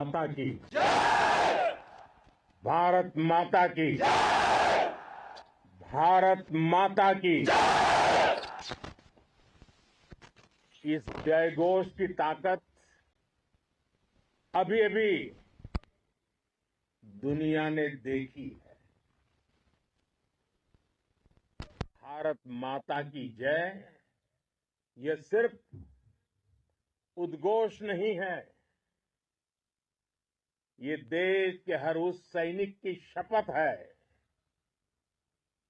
माता की भारत माता की भारत माता की इस जयघोष की ताकत अभी अभी दुनिया ने देखी है। भारत माता की जय यह सिर्फ उद्घोष नहीं है, ये देश के हर उस सैनिक की शपथ है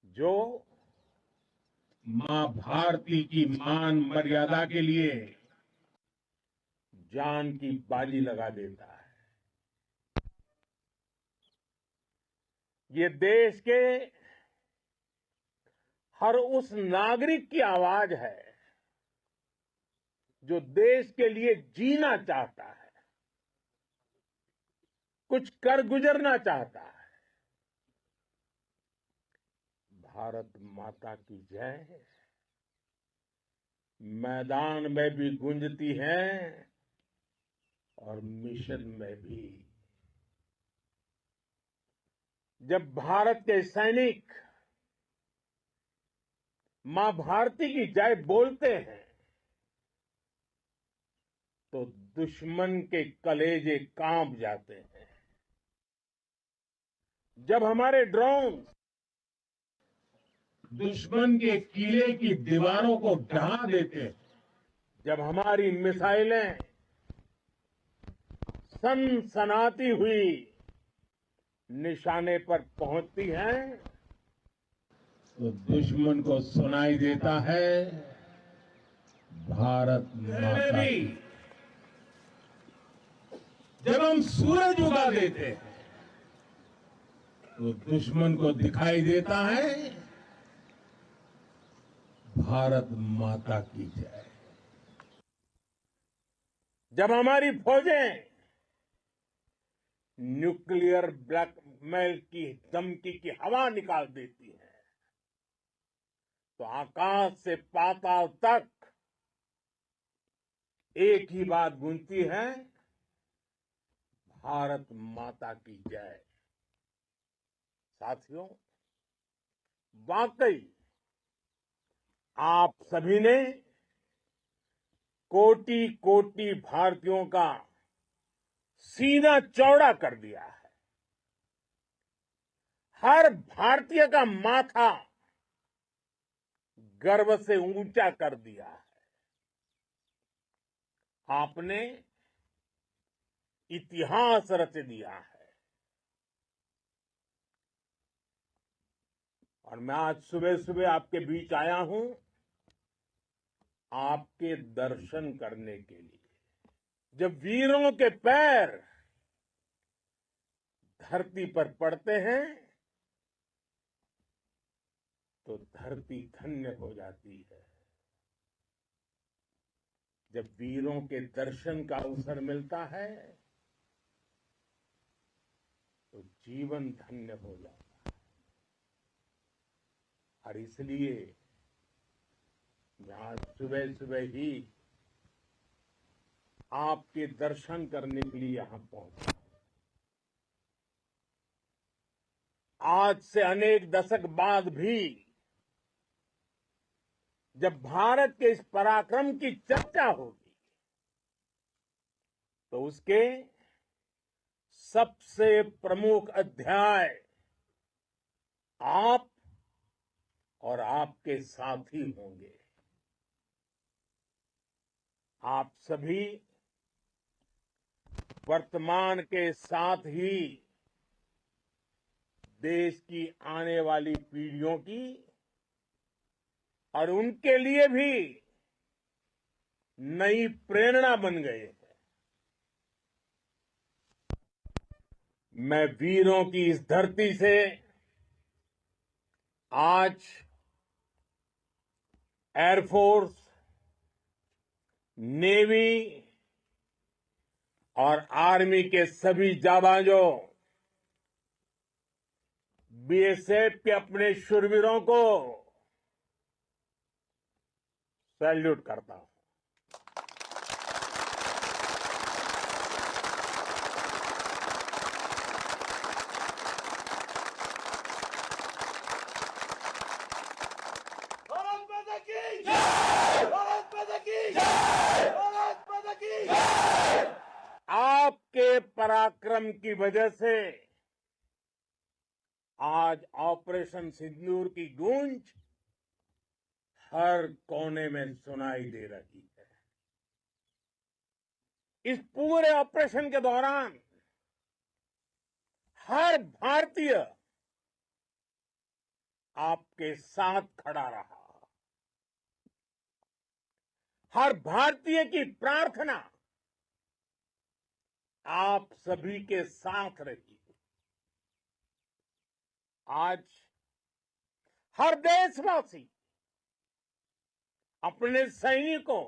जो मां भारती की मान मर्यादा के लिए जान की बाजी लगा देता है। ये देश के हर उस नागरिक की आवाज है जो देश के लिए जीना चाहता है, कुछ कर गुजरना चाहता है। भारत माता की जय मैदान में भी गूंजती है और मिशन में भी। जब भारत के सैनिक मां भारती की जय बोलते हैं तो दुश्मन के कलेजे कांप जाते हैं। जब हमारे ड्रोन दुश्मन के किले की दीवारों को ढहा देते हैं, जब हमारी मिसाइलें सनसनाती हुई निशाने पर पहुंचती हैं, तो दुश्मन को सुनाई देता है भारत माता की। जब हम सूरज उगा देते हैं तो दुश्मन को दिखाई देता है भारत माता की जय। जब हमारी फौजें न्यूक्लियर ब्लैकमेल की धमकी की हवा निकाल देती है तो आकाश से पाताल तक एक ही बात गूंजती है, भारत माता की जय। साथियों, वाकई आप सभी ने कोटि कोटि भारतीयों का सीना चौड़ा कर दिया है। हर भारतीय का माथा गर्व से ऊंचा कर दिया है। आपने इतिहास रच दिया है। और मैं आज सुबह सुबह आपके बीच आया हूं आपके दर्शन करने के लिए। जब वीरों के पैर धरती पर पड़ते हैं तो धरती धन्य हो जाती है। जब वीरों के दर्शन का अवसर मिलता है तो जीवन धन्य हो जाता है। और इसलिए मैं आज सुबह सुबह ही आपके दर्शन करने के लिए यहां पहुंचा। आज से अनेक दशक बाद भी जब भारत के इस पराक्रम की चर्चा होगी तो उसके सबसे प्रमुख अध्याय आप और आपके साथी होंगे। आप सभी वर्तमान के साथ ही देश की आने वाली पीढ़ियों की और उनके लिए भी नई प्रेरणा बन गए हैं। मैं वीरों की इस धरती से आज एयरफोर्स, नेवी और आर्मी के सभी जाबाजों, बीएसएफ के अपने शूरवीरों को सैल्यूट करता हूं। आपके पराक्रम की वजह से आज ऑपरेशन सिंदूर की गूंज हर कोने में सुनाई दे रही है। इस पूरे ऑपरेशन के दौरान हर भारतीय आपके साथ खड़ा रहा। हर भारतीय की प्रार्थना आप सभी के साथ रही। आज हर देशवासी अपने सैनिकों,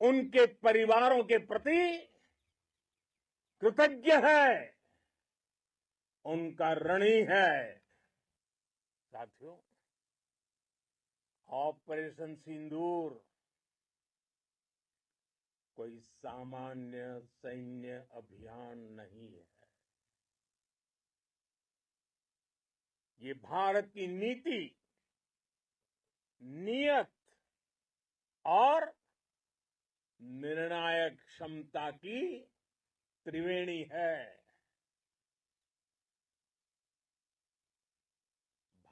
उनके परिवारों के प्रति कृतज्ञ है, उनका ऋणी है। साथियों, ऑपरेशन सिंदूर कोई सामान्य सैन्य अभियान नहीं है। ये भारत की नीति, नियत और निर्णायक क्षमता की त्रिवेणी है।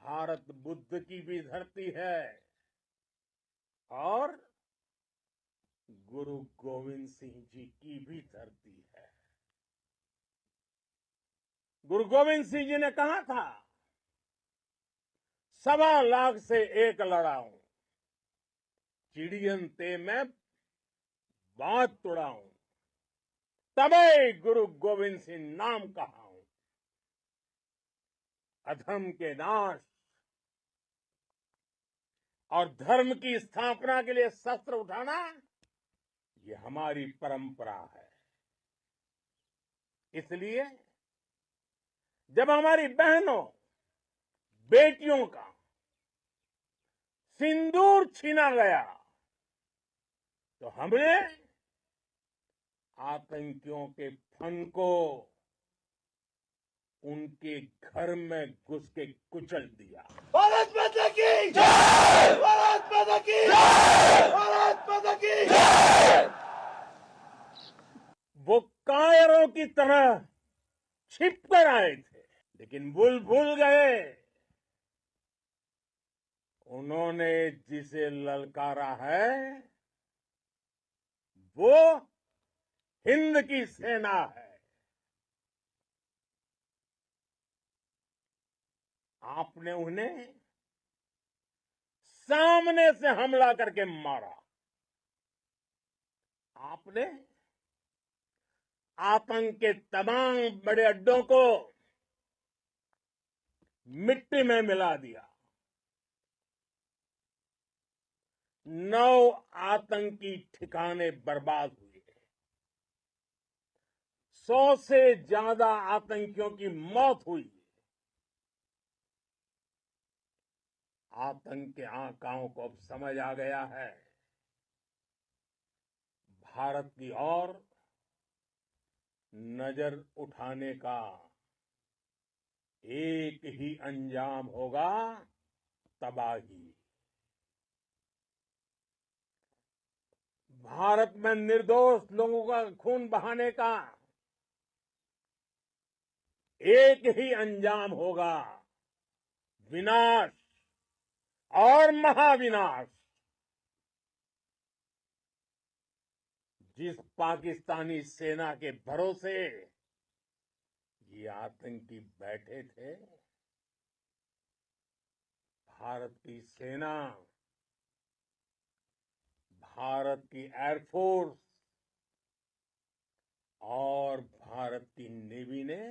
भारत बुद्ध की भी धरती है और गुरु गोविंद सिंह जी की भी धरती है। गुरु गोविंद सिंह जी ने कहा था, 1.25 लाख से एक लड़ाऊं, चिड़ियन ते मैं बात तुड़ाऊं, तबे गुरु गोविंद सिंह नाम कहाऊं। अधर्म के नाश और धर्म की स्थापना के लिए शस्त्र उठाना, ये हमारी परंपरा है। इसलिए जब हमारी बहनों, बेटियों का सिंदूर छीना गया, तो हमने आतंकियों के फन को उनके घर में घुस के कुचल दिया। भारत माता की जय! भारत माता की जय! भारत माता की जय! वो कायरों की तरह छिप कर आए थे, लेकिन भूल गए उन्होंने जिसे ललकारा है वो हिंद की सेना है। आपने उन्हें सामने से हमला करके मारा। आपने आतंक के तमाम बड़े अड्डों को मिट्टी में मिला दिया। 9 आतंकी ठिकाने बर्बाद हुए। 100 से ज्यादा आतंकियों की मौत हुई। आतंक के आकाओं को अब समझ आ गया है, भारत की ओर नजर उठाने का एक ही अंजाम होगा, तबाही। भारत में निर्दोष लोगों का खून बहाने का एक ही अंजाम होगा, विनाश और महाविनाश। जिस पाकिस्तानी सेना के भरोसे ये आतंकी बैठे थे, भारत की सेना, भारत की एयरफोर्स और भारत की नेवी ने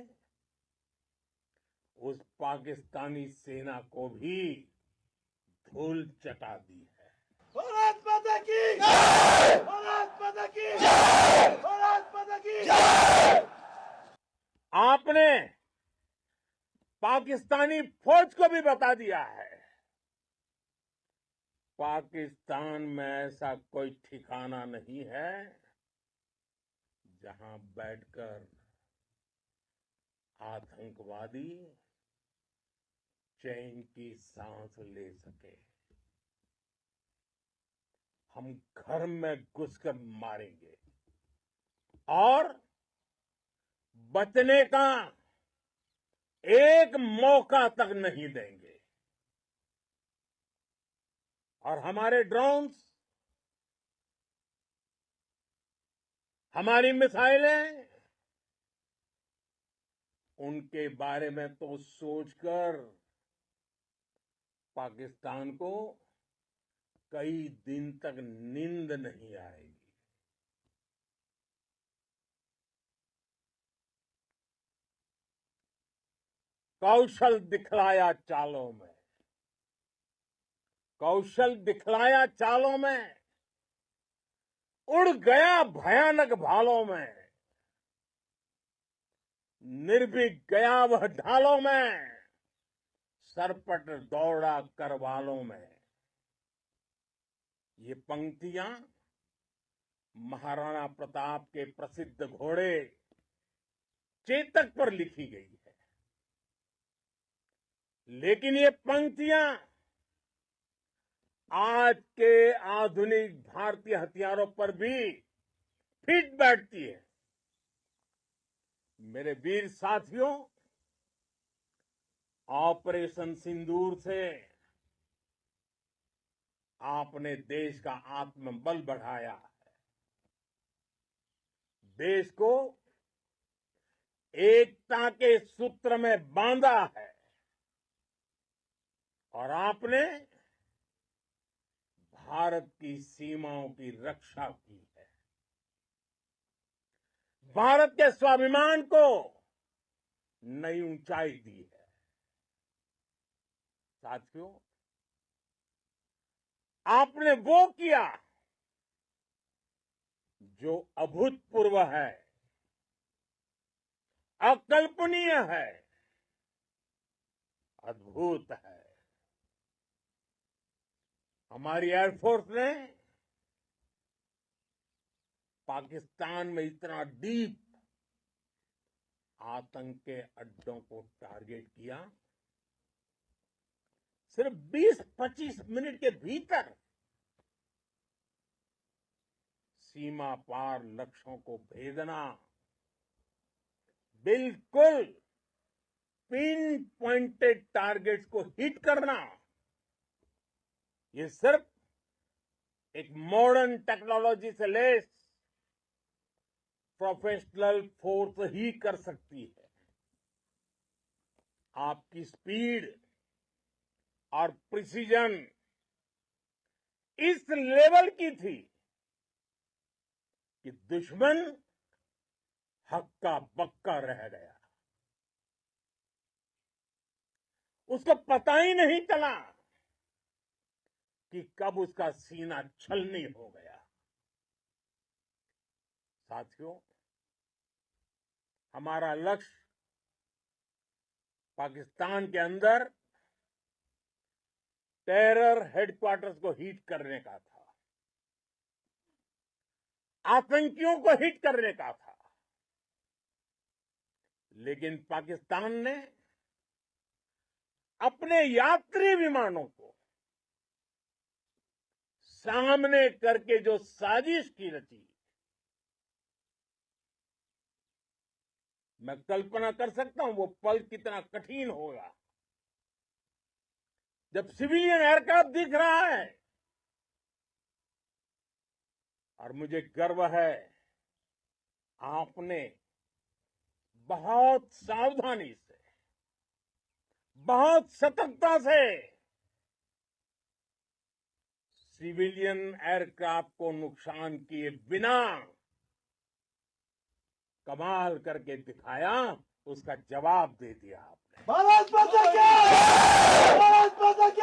उस पाकिस्तानी सेना को भी धूल चटा दी है। भारत माता की जय! भारत माता की जय! भारत माता की जय! आपने पाकिस्तानी फौज को भी बता दिया है, पाकिस्तान में ऐसा कोई ठिकाना नहीं है जहां बैठकर आतंकवादी चैन की सांस ले सके। हम घर में घुसकर मारेंगे। और बचने का एक मौका तक नहीं देंगे। और हमारे ड्रोन्स, हमारी मिसाइलें, उनके बारे में तो सोचकर पाकिस्तान को कई दिन तक नींद नहीं आएगी। कौशल दिखलाया चालों में, कौशल दिखलाया चालों में, उड़ गया भयानक भालों में, निर्भीक गया वह ढालों में, सरपट दौड़ा करवालों में। ये पंक्तियां महाराणा प्रताप के प्रसिद्ध घोड़े चेतक पर लिखी गई है। लेकिन ये पंक्तियां आज के आधुनिक भारतीय हथियारों पर भी फिट बैठती है। मेरे वीर साथियों, ऑपरेशन सिंदूर से आपने देश का आत्मबल बढ़ाया है, देश को एकता के सूत्र में बांधा है, और आपने भारत की सीमाओं की रक्षा की है। भारत के स्वाभिमान को नई ऊंचाई दी है। साथियों, आपने वो किया जो अभूतपूर्व है, अकल्पनीय है, अद्भुत है। हमारी एयरफोर्स ने पाकिस्तान में इतना डीप आतंक के अड्डों को टारगेट किया, सिर्फ 20-25 मिनट के भीतर सीमा पार लक्ष्यों को भेदना, बिल्कुल पिन पॉइंटेड टारगेट्स को हिट करना, ये सिर्फ एक मॉडर्न टेक्नोलॉजी से लेस प्रोफेशनल फोर्स ही कर सकती है। आपकी स्पीड और प्रिसीजन इस लेवल की थी कि दुश्मन हक्का बक्का रह गया। उसको पता ही नहीं चला कि कब उसका सीना छलनी हो गया। साथियों, हमारा लक्ष्य पाकिस्तान के अंदर टेरर हेडक्वार्टर्स को हिट करने का था, आतंकियों को हिट करने का था। लेकिन पाकिस्तान ने अपने यात्री विमानों को सामने करके जो साजिश की रची, मैं कल्पना कर सकता हूं वो पल कितना कठिन होगा जब सिविलियन एयरक्राफ्ट दिख रहा है। और मुझे गर्व है, आपने बहुत सावधानी से, बहुत सतर्कता से सिविलियन एयरक्राफ्ट को नुकसान किए बिना कमाल करके दिखाया, उसका जवाब दे दिया आपने। भारत माता की! भारत माता की!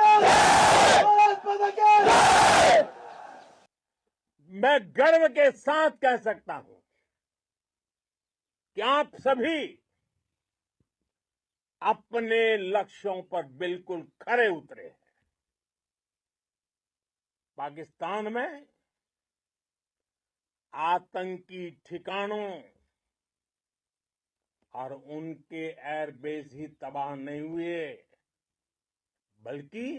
भारत माता की! मैं गर्व के साथ कह सकता हूं कि आप सभी अपने लक्ष्यों पर बिल्कुल खरे उतरे हैं। पाकिस्तान में आतंकी ठिकानों और उनके एयरबेस ही तबाह नहीं हुए, बल्कि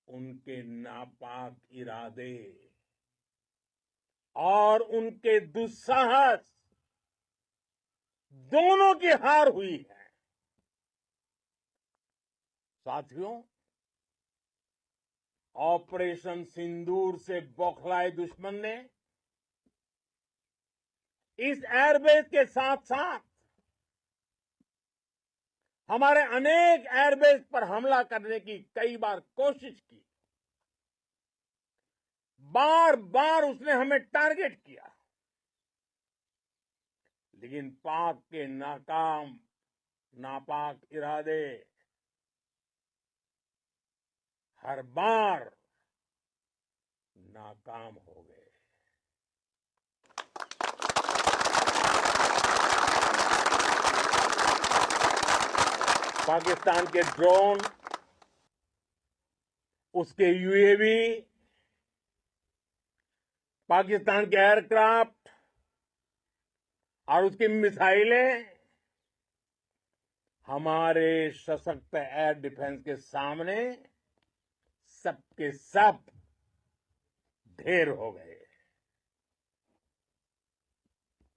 उनके नापाक इरादे, और उनके दुस्साहस दोनों की हार हुई है। साथियों, ऑपरेशन सिंदूर से बौखलाए दुश्मन ने इस एयरबेस के साथ साथ हमारे अनेक एयरबेस पर हमला करने की कई बार कोशिश की। बार बार उसने हमें टारगेट किया, लेकिन पाक के नापाक इरादे हर बार नाकाम हो गए। पाकिस्तान के ड्रोन, उसके यूएवी, पाकिस्तान के एयरक्राफ्ट और उसकी मिसाइलें हमारे सशक्त एयर डिफेंस के सामने सबके सब ढेर हो गए।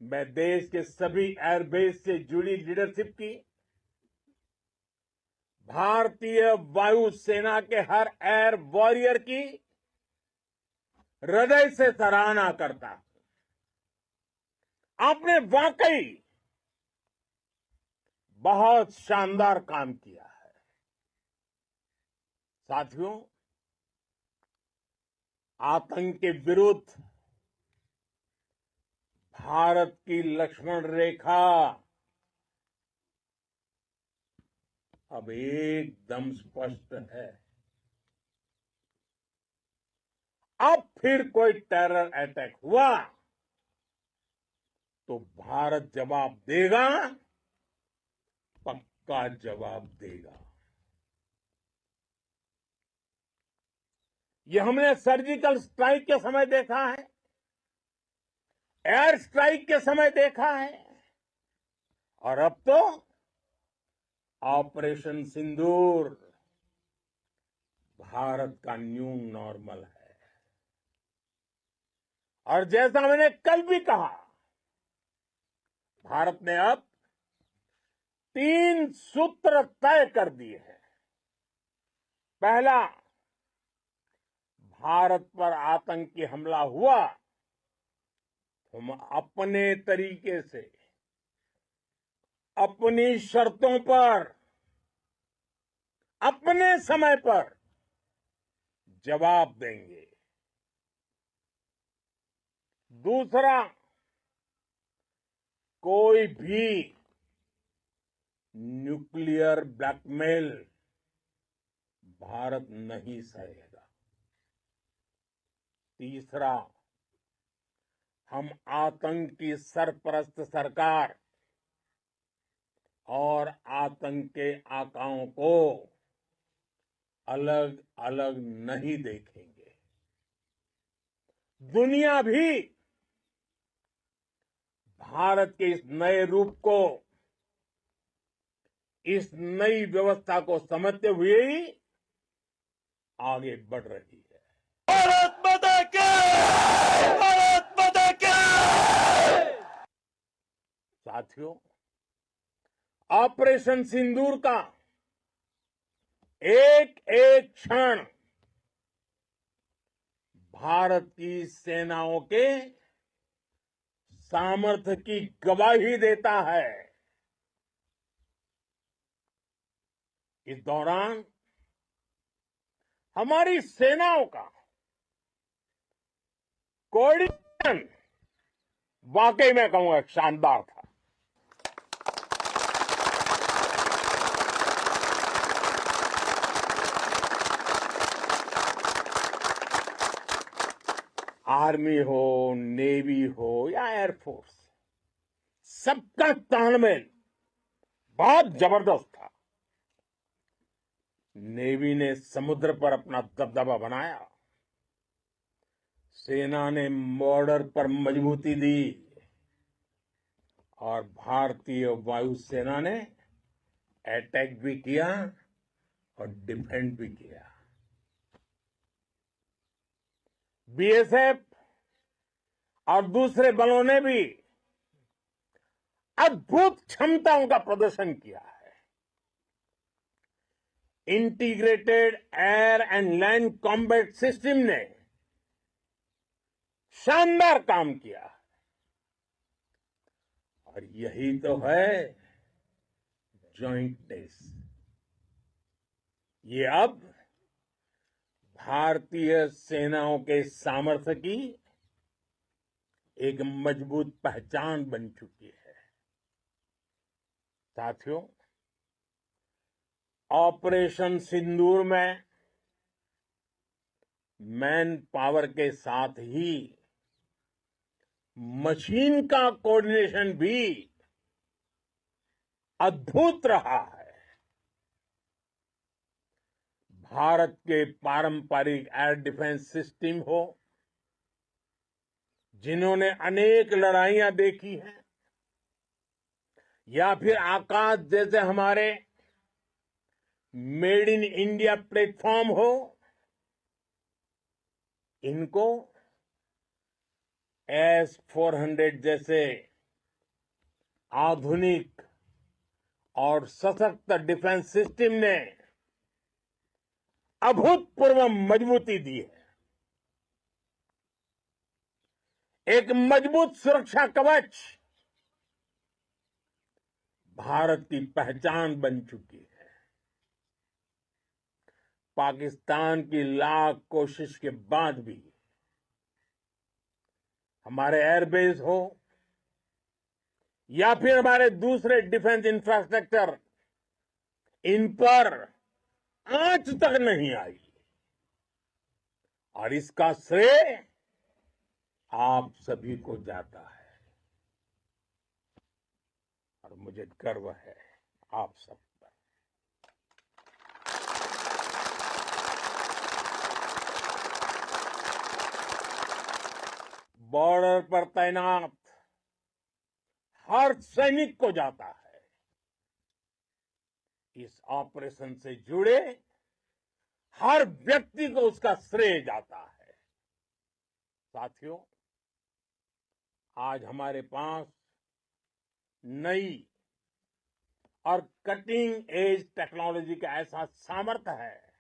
मैं देश के सभी एयरबेस से जुड़ी लीडरशिप की, भारतीय वायुसेना के हर एयर वॉरियर की हृदय से सराहना करता हूं। आपने वाकई बहुत शानदार काम किया है। साथियों, आतंक के विरुद्ध भारत की लक्ष्मण रेखा अब एकदम स्पष्ट है। अब फिर कोई टेरर अटैक हुआ तो भारत जवाब देगा, पक्का जवाब देगा। ये हमने सर्जिकल स्ट्राइक के समय देखा है, एयर स्ट्राइक के समय देखा है, और अब तो ऑपरेशन सिंदूर भारत का न्यू नॉर्मल है। और जैसा मैंने कल भी कहा, भारत ने अब 3 सूत्र तय कर दिए हैं। पहला, भारत पर आतंकी हमला हुआ, हम अपने तरीके से, अपनी शर्तों पर, अपने समय पर जवाब देंगे। दूसरा, कोई भी न्यूक्लियर ब्लैकमेल भारत नहीं सहेगा। तीसरा, हम आतंक की सरपरस्त सरकार और आतंक के आकाओं को अलग अलग नहीं देखेंगे। दुनिया भी भारत के इस नए रूप को, इस नई व्यवस्था को समझते हुए ही आगे बढ़ रही है। भारत माता की! भारत माता की! साथियों, ऑपरेशन सिंदूर का एक एक क्षण भारत की सेनाओं के सामर्थ्य की गवाही देता है। इस दौरान हमारी सेनाओं का कोऑर्डिनेशन वाकई में कहूंगा शानदार था। आर्मी हो, नेवी हो या एयरफोर्स, सबका तालमेल बहुत जबरदस्त था। नेवी ने समुद्र पर अपना दबदबा बनाया, सेना ने बॉर्डर पर मजबूती दी और भारतीय वायुसेना ने अटैक भी किया और डिफेंड भी किया। बीएसएफ और दूसरे बलों ने भी अद्भुत क्षमताओं का प्रदर्शन किया है। Integrated air and land combat system ने शानदार काम किया है। और यही तो है जॉइंटनेस। ये अब भारतीय सेनाओं के सामर्थ्य की एक मजबूत पहचान बन चुकी है। साथियों, ऑपरेशन सिंदूर में मैन पावर के साथ ही मशीन का कोऑर्डिनेशन भी अद्भुत रहा है। भारत के पारंपरिक एयर डिफेंस सिस्टम हो, जिन्होंने अनेक लड़ाइयां देखी हैं, या फिर आकाश जैसे हमारे मेड इन इंडिया प्लेटफॉर्म हो, इनको S-400 जैसे आधुनिक और सशक्त डिफेंस सिस्टम ने अभूतपूर्व मजबूती दी है। एक मजबूत सुरक्षा कवच भारत की पहचान बन चुकी है। पाकिस्तान की लाख कोशिश के बाद भी हमारे एयरबेस हो या फिर हमारे दूसरे डिफेंस इंफ्रास्ट्रक्चर, इन पर आंच तक नहीं आई। और इसका श्रेय आप सभी को जाता है। और मुझे गर्व है आप सब पर। बॉर्डर पर तैनात हर सैनिक को जाता है। इस ऑपरेशन से जुड़े हर व्यक्ति को उसका श्रेय जाता है। साथियों, आज हमारे पास नई और कटिंग एज टेक्नोलॉजी का ऐसा सामर्थ्य है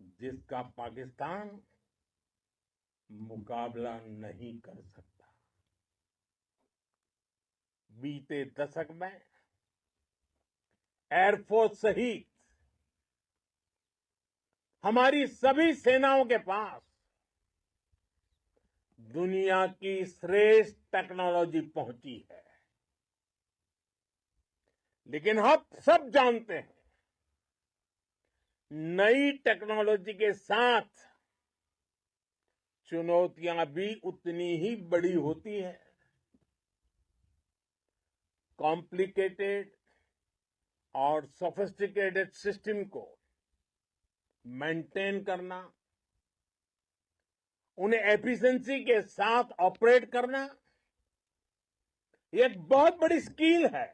जिसका पाकिस्तान मुकाबला नहीं कर सकता। बीते दशक में एयरफोर्स सहित हमारी सभी सेनाओं के पास दुनिया की श्रेष्ठ टेक्नोलॉजी पहुंची है। लेकिन हम सब जानते हैं, नई टेक्नोलॉजी के साथ चुनौतियां भी उतनी ही बड़ी होती हैं। कॉम्प्लिकेटेड और सोफिस्टिकेटेड सिस्टम को मेंटेन करना, उन्हें एफिशिएंसी के साथ ऑपरेट करना, ये एक बहुत बड़ी स्किल है।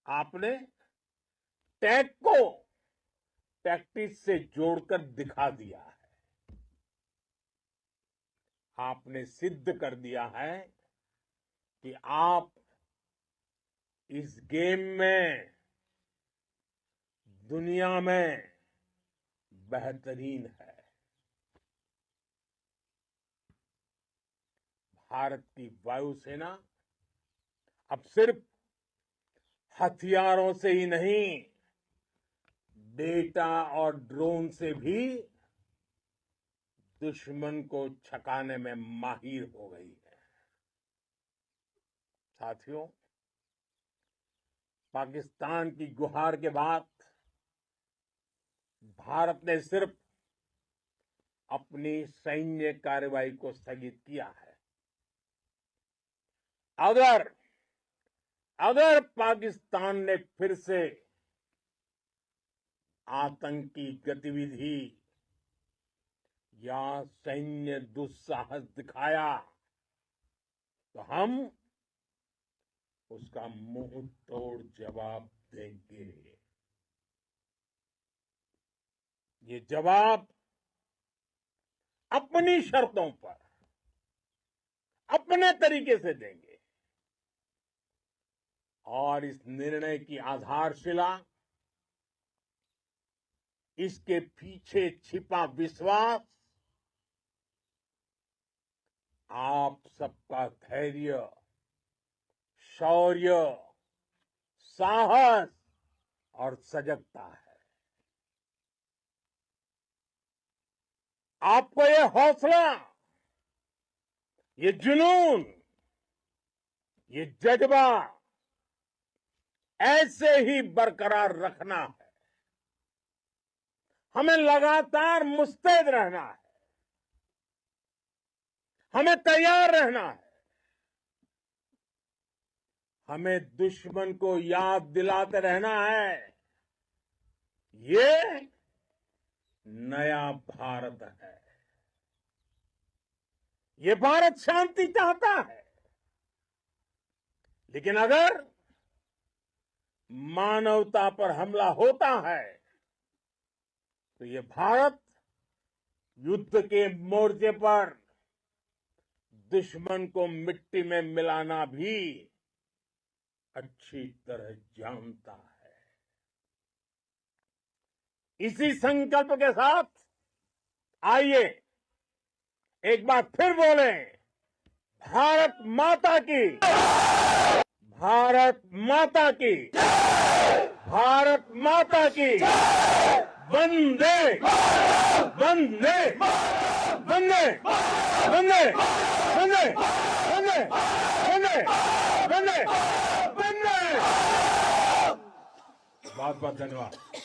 आपने टैक को टैक्टिक्स से जोड़कर दिखा दिया है। आपने सिद्ध कर दिया है कि आप इस गेम में दुनिया में बेहतरीन है। भारत की वायुसेना अब सिर्फ हथियारों से ही नहीं, डेटा और ड्रोन से भी दुश्मन को छकाने में माहिर हो गई है। साथियों, पाकिस्तान की गुहार के बाद भारत ने सिर्फ अपनी सैन्य कार्रवाई को स्थगित किया है। अगर पाकिस्तान ने फिर से आतंकी गतिविधि या सैन्य दुस्साहस दिखाया तो हम उसका मुंह तोड़ जवाब देंगे। ये जवाब अपनी शर्तों पर अपने तरीके से देंगे। और इस निर्णय की आधारशिला इसके पीछे छिपा विश्वास आप सबका धैर्य, शौर्य, साहस और सजगता है। आपको ये हौसला, ये जुनून, ये जज्बा ऐसे ही बरकरार रखना है। हमें लगातार मुस्तैद रहना है, हमें तैयार रहना है। हमें दुश्मन को याद दिलाते रहना है, ये नया भारत है। ये भारत शांति चाहता है, लेकिन अगर मानवता पर हमला होता है तो ये भारत युद्ध के मोर्चे पर दुश्मन को मिट्टी में मिलाना भी अच्छी तरह जानता है। इसी संकल्प के साथ आइए एक बार फिर बोलें, भारत माता की, भारत माता की, भारत माता की, वंदे वंदे वंदे वंदे वंदे वंदे वंदे वंदे वंदे। बहुत बहुत धन्यवाद।